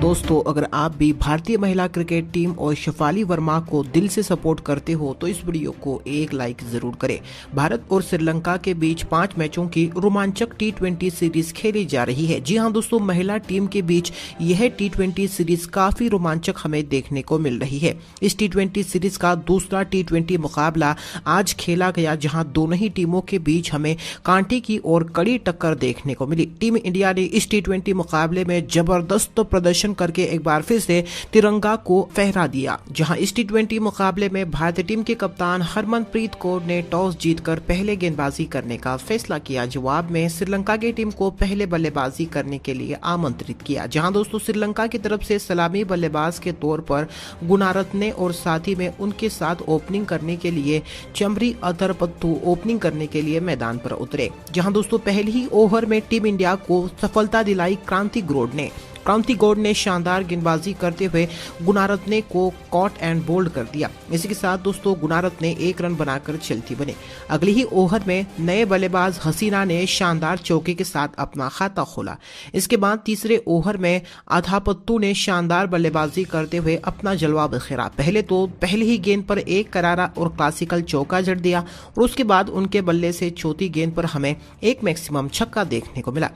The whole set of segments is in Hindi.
दोस्तों, अगर आप भी भारतीय महिला क्रिकेट टीम और शेफाली वर्मा को दिल से सपोर्ट करते हो तो इस वीडियो को एक लाइक जरूर करें। भारत और श्रीलंका के बीच 5 मैचों की रोमांचक टी20 सीरीज खेली जा रही है। जी हां दोस्तों, महिला टीम के बीच यह टी20 सीरीज काफी रोमांचक हमें देखने को मिल रही है। इस टी20 सीरीज का दूसरा टी20 मुकाबला आज खेला गया, जहां दोनों ही टीमों के बीच हमें कांटे की और कड़ी टक्कर देखने को मिली। टीम इंडिया ने इस टी20 मुकाबले में जबरदस्त प्रदर्शन करके एक बार फिर से तिरंगा को फहरा दिया। जहां इस टी20 मुकाबले में भारतीय टीम के कप्तान हरमनप्रीत कौर ने टॉस जीतकर पहले गेंदबाजी करने का फैसला किया। जवाब में श्रीलंका की टीम को पहले बल्लेबाजी करने के लिए आमंत्रित किया। जहां दोस्तों श्रीलंका की तरफ से सलामी बल्लेबाज के तौर पर गुणारत्ने और साथ ही में उनके साथ ओपनिंग करने के लिए चमरी अथरपत्तू ओपनिंग करने के लिए मैदान पर उतरे। जहां दोस्तों पहले ही ओवर में टीम इंडिया को सफलता दिलाई क्रांति गौड़ ने शानदार गेंदबाजी करते हुए गुणारत्ने को कॉट एंड बोल्ड कर दिया। इसी के साथ दोस्तों गुणारत्ने 1 रन बनाकर चलती बने। अगले ही ओवर में नए बल्लेबाज हसीना ने शानदार चौके के साथ अपना खाता खोला। इसके बाद तीसरे ओवर में अथापत्तू ने शानदार बल्लेबाजी करते हुए अपना जलवा बिखेरा। पहले ही गेंद पर एक करारा और क्लासिकल चौका जड़ दिया और उसके बाद उनके बल्ले से चौथी गेंद पर हमें एक मैक्सिमम छक्का देखने को मिला।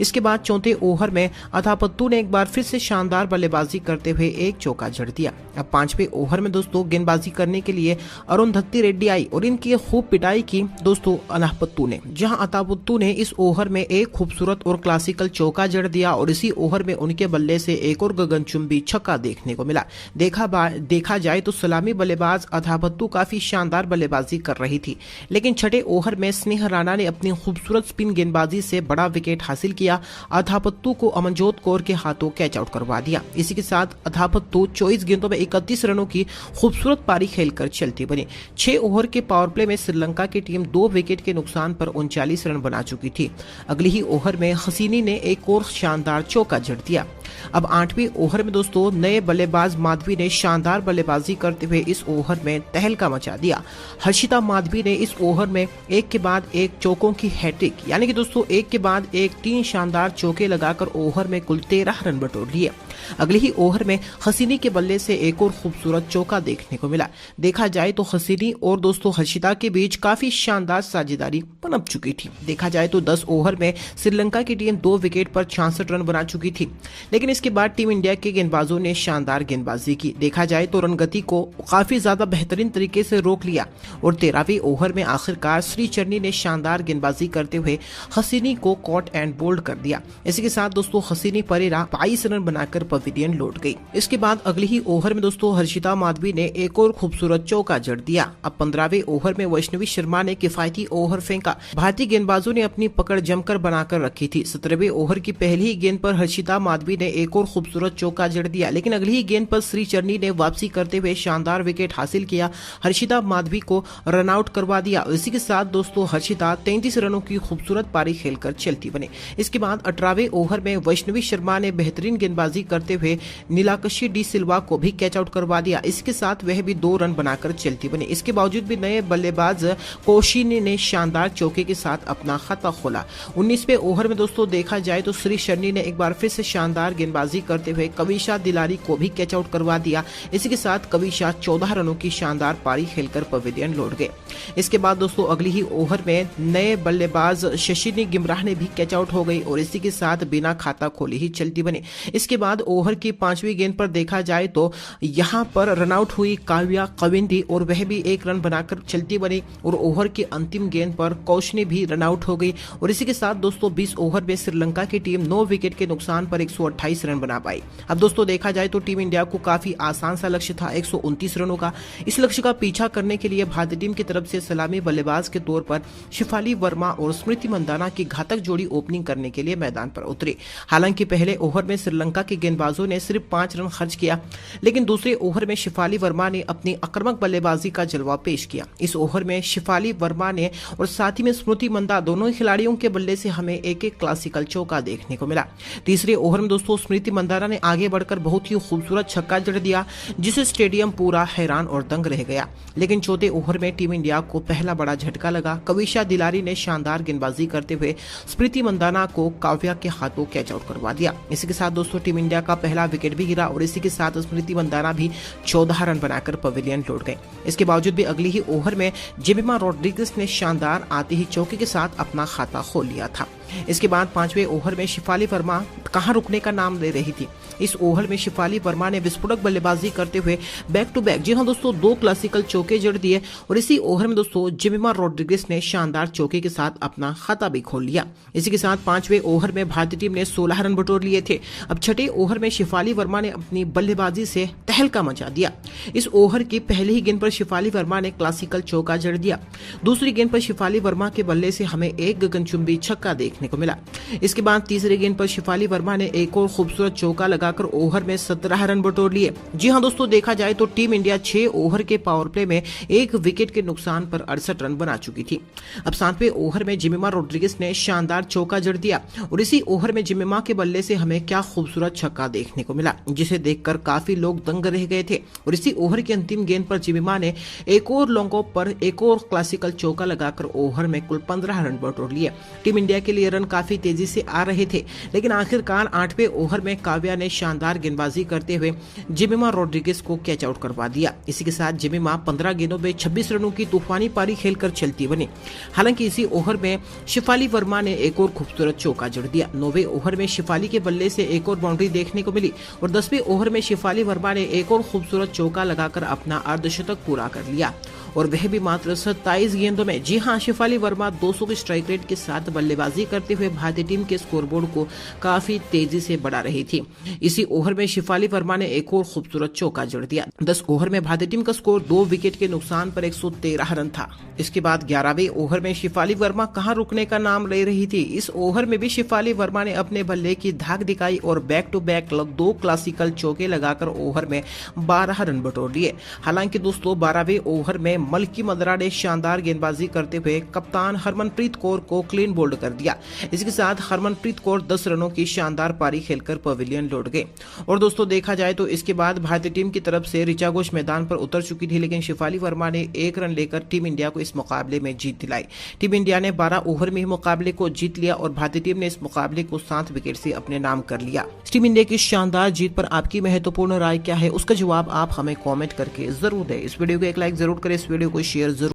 इसके बाद चौथे ओवर में अथापत्तू ने एक बार फिर से शानदार बल्लेबाजी करते हुए एक चौका जड़ दिया। अब 5वें ओवर में दोस्तों गेंदबाजी करने के लिए अरुंधति रेड्डी आई और इनकी खूब पिटाई की दोस्तों अथापत्तू ने। जहां अथापत्तू ने इस ओवर में एक खूबसूरत और क्लासिकल चौका जड़ दिया और इसी ओवर में उनके बल्ले से एक और गगनचुंबी छक्का देखने को मिला। देखा जाए तो सलामी बल्लेबाज अथापत्तू काफी शानदार बल्लेबाजी कर रही थी, लेकिन छठे ओवर में स्नेह राणा ने अपनी खूबसूरत स्पिन गेंदबाजी से बड़ा विकेट हासिल किया। अथापत्तू को अमनजोत कौर के हाथों कैच आउट करवा दिया। इसी के साथ अथापत्तू 24 गेंदों में 31 रनों की खूबसूरत पारी खेलकर चलती बनी। 6 ओवर के पावर प्ले में श्रीलंका की टीम 2 विकेट के नुकसान पर 39 रन बना चुकी थी। अगले ही ओवर में हसीनी ने एक और शानदार चौका जड़ दिया। अब 8वें ओवर में दोस्तों नए बल्लेबाज माधवी ने शानदार बल्लेबाजी करते हुए इस ओवर में तहलका मचा दिया। हर्षिता माधवी ने इस ओवर में एक के बाद एक चौकों की हैट्रिक, यानी कि दोस्तों एक के बाद एक 3 शानदार चौके लगाकर ओवर में कुल 13 रन बटोर लिए। अगले ही ओवर में हसीनी के बल्ले से एक और खूबसूरत चौका देखने को मिला। देखा जाए तो हसीनी और दोस्तों हर्षिता के बीच काफी शानदार साझेदारी पनप चुकी थी। देखा जाए तो 10 ओवर में श्रीलंका की टीम 2 विकेट पर 66 रन बना चुकी थी, लेकिन इसके बाद टीम इंडिया के गेंदबाजों ने शानदार गेंदबाजी की। देखा जाए तो रनगति को काफी ज्यादा बेहतरीन तरीके से रोक लिया और 13वें ओवर में आखिरकार श्रीचरनी ने शानदार गेंदबाजी करते हुए हसीनी को कॉट एंड बोल्ड कर दिया। इसी के साथ दोस्तों हसीनी परेरा 22 रन बनाकर पवेलियन लौट गई। इसके बाद अगले ही ओवर में दोस्तों हर्षिता माधवी ने एक और खूबसूरत चौका जड़ दिया। अब 15वें ओवर में वैष्णवी शर्मा ने किफायती ओवर फेंका। भारतीय गेंदबाजों ने अपनी पकड़ जमकर बनाकर रखी थी। 17वें ओवर की पहली ही गेंद पर हर्षिता माधवी ने एक और खूबसूरत चौका जड़ दिया, लेकिन अगली ही गेंद पर श्रीचरनी ने वापसी करते हुए शानदार विकेट हासिल किया। हर्षिता माधवी को रन आउट करवा दिया। इसी के साथ दोस्तों हर्षिता 33 रनों की खूबसूरत पारी खेलकर चलती बने। इसके बाद 18वें ओवर में वैष्णवी शर्मा ने बेहतरीन गेंदबाजी करते हुए नीलाकशी डी सिल्वा को भी कैच आउट करवा दिया। इसके साथ वह भी 2 रन बनाकर चलती बनी। इसके बावजूद भी नए बल्लेबाज कोशिनी ने शानदार चौके के साथ अपना खाता खोला। 19वें ओवर में दोस्तों देखा जाए तो श्रीचरनी ने एक बार फिर से शानदार गेंदबाजी करते हुए कविशा दिलारी को भी कैच आउट करवा दिया। इसी के साथ कविशा 14 रनों की शानदार पारी खेलकर पवेलियन लौट गए। इसके बाद दोस्तों अगली ही ओवर में नए बल्लेबाज शशिनी गिमराह ने भी कैच आउट हो गई और इसी के साथ बिना खाता खोले ही चलती बनी। इसके बाद ओवर की 5वीं गेंद पर देखा जाए तो यहां पर रनआउट हुई काव्या कविंदी और वह भी 1 रन बनाकर चलती बनी और ओवर की अंतिम गेंद पर कौशनी भी रनआउट हो गई और इसी के साथ दोस्तों 20 ओवर में श्रीलंका की टीम 9 विकेट के नुकसान पर 128 रन बना पाई। अब दोस्तों देखा जाए तो टीम इंडिया को काफी आसान सा लक्ष्य था 129 रनों का। इस लक्ष्य का पीछा करने के लिए भारतीय टीम की तरफ से सलामी बल्लेबाज के तौर पर शेफाली वर्मा और स्मृति मंदाना की घातक जोड़ी ओपनिंग करने के लिए मैदान पर उतरी। हालांकि पहले ओवर में श्रीलंका के गेंदबाजों ने सिर्फ 5 रन खर्च किया, लेकिन दूसरे ओवर में शेफाली वर्मा ने अपनी आक्रामक बल्लेबाजी का जलवा पेश किया। इस ओवर में शेफाली वर्मा ने और साथ ही में स्मृति मंदा दोनों ही खिलाड़ियों के बल्ले से हमें एक क्लासिकल चौका देखने को मिला। तीसरे ओवर में दोस्तों स्मृति मंदाना ने आगे बढ़कर बहुत ही खूबसूरत छक्का जड़ दिया, जिसे स्टेडियम पूरा हैरान और दंग रह गया। लेकिन चौथे ओवर में टीम इंडिया को पहला बड़ा झटका लगा। कविशा दिलारी ने शानदार गेंदबाजी करते हुए स्मृति मंदाना को काव्या के हाथों कैच आउट करवा दिया। इसी के साथ दोस्तों टीम इंडिया का पहला विकेट भी गिरा और इसी के साथ स्मृति मंदाना भी 14 रन बनाकर पवेलियन लौट गए। इसके बावजूद भी अगली ही ओवर में जेमिमा रोड्रिगेज ने शानदार आते ही चौके के साथ अपना खाता खोल लिया था। इसके बाद 5वें ओवर में शिफाली वर्मा कहां रुकने का नाम ले रही थी। इस ओवर में शिफाली वर्मा ने विस्फोटक बल्लेबाजी करते हुए बैक टू बैक, जी हां दोस्तों, 2 क्लासिकल चौके जड़ दिए और इसी ओवर में दोस्तों जेमिमा रोड्रिगेज ने शानदार चौके के साथ अपना खाता भी खोल लिया। इसी के साथ 5वें ओवर में भारतीय टीम ने 16 रन बटोर लिए थे। अब छठे ओवर में शिफाली वर्मा ने अपनी बल्लेबाजी से तहलका मचा दिया। इस ओवर की पहली ही गेंद पर शिफाली वर्मा ने क्लासिकल चौका जड़ दिया। दूसरी गेंद पर शिफाली वर्मा के बल्ले से हमें एक गगनचुंबी छक्का देखने को मिला। इसके बाद तीसरी गेंद पर शिफाली वर्मा ने एक और खूबसूरत चौका लगाकर ओवर में 17 रन बटोर लिए। जी हां दोस्तों, देखा जाए तो टीम इंडिया 6 ओवर के पावर प्ले में 1 विकेट के नुकसान पर 68 रन बना चुकी थी। अब 7वें ओवर में जेमिमा रोड्रिगेज ने शानदार चौका जड़ दिया और इसी ओवर में जेमिमा के बल्ले से हमें क्या खूबसूरत छक्का देखने को मिला, जिसे देखकर काफी लोग दंग रह गए थे। और इसी ओवर की अंतिम गेंद पर जेमिमा ने एक और लॉन्ग ऑफ पर एक और क्लासिकल चौका लगाकर ओवर में कुल 15 रन बटोर लिए। टीम इंडिया के लिए रन काफी तेजी से आ रहे थे, लेकिन आखिरकार 8वें ओवर में काव्या ने शानदार गेंदबाजी करते हुए जेमिमा रोड्रिगेज को कैच आउट करवा दिया। इसी के साथ जेमिमा 15 गेंदों में 26 रनों की तूफानी पारी खेलकर चलती बनी। हालांकि इसी ओवर में शिफाली वर्मा ने एक और खूबसूरत चौका जड़ दिया। 9वें ओवर में शिफाली के बल्ले से एक और बाउंड्री देखने को मिली और 10वें ओवर में शिफाली वर्मा ने एक और खूबसूरत चौका लगाकर अपना अर्धशतक पूरा कर लिया और वह भी मात्र 27 गेंदों में। जी हां, शिफाली वर्मा 200 की स्ट्राइक रेट के साथ बल्लेबाजी करते हुए भारतीय टीम के स्कोरबोर्ड को काफी तेजी से बढ़ा रही थी। इसी ओवर में शिफाली वर्मा ने एक और खूबसूरत चौका जड़ दिया। 10 ओवर में भारतीय टीम का स्कोर 2 विकेट के नुकसान पर 113 रन था। इसके बाद 11वें ओवर में शिफाली वर्मा कहां रुकने का नाम ले रही थी। इस ओवर में भी शिफाली वर्मा ने अपने बल्ले की धाक दिखाई और बैक टू बैक 2 क्लासिकल चौके लगाकर ओवर में 12 रन बटोर लिए। हालांकि दोस्तों 12वें ओवर में मलकी मदरा ने शानदार गेंदबाजी करते हुए कप्तान हरमनप्रीत कौर को क्लीन बोल्ड कर दिया। इसके साथ हरमनप्रीत कौर 10 रनों की शानदार पारी खेलकर पवेलियन लौट गए। और दोस्तों देखा जाए तो इसके बाद भारतीय टीम की तरफ से ऋचा घोष मैदान पर उतर चुकी थी, लेकिन शिफाली वर्मा ने 1 रन लेकर टीम इंडिया को इस मुकाबले में जीत दिलाई। टीम इंडिया ने 12 ओवर में ही मुकाबले को जीत लिया और भारतीय टीम ने इस मुकाबले को 7 विकेट से अपने नाम कर लिया। टीम इंडिया की शानदार जीत पर आपकी महत्वपूर्ण राय क्या है, उसका जवाब आप हमें कॉमेंट करके जरूर दें। इस वीडियो को एक लाइक जरूर करें, इस वीडियो को शेयर जरूर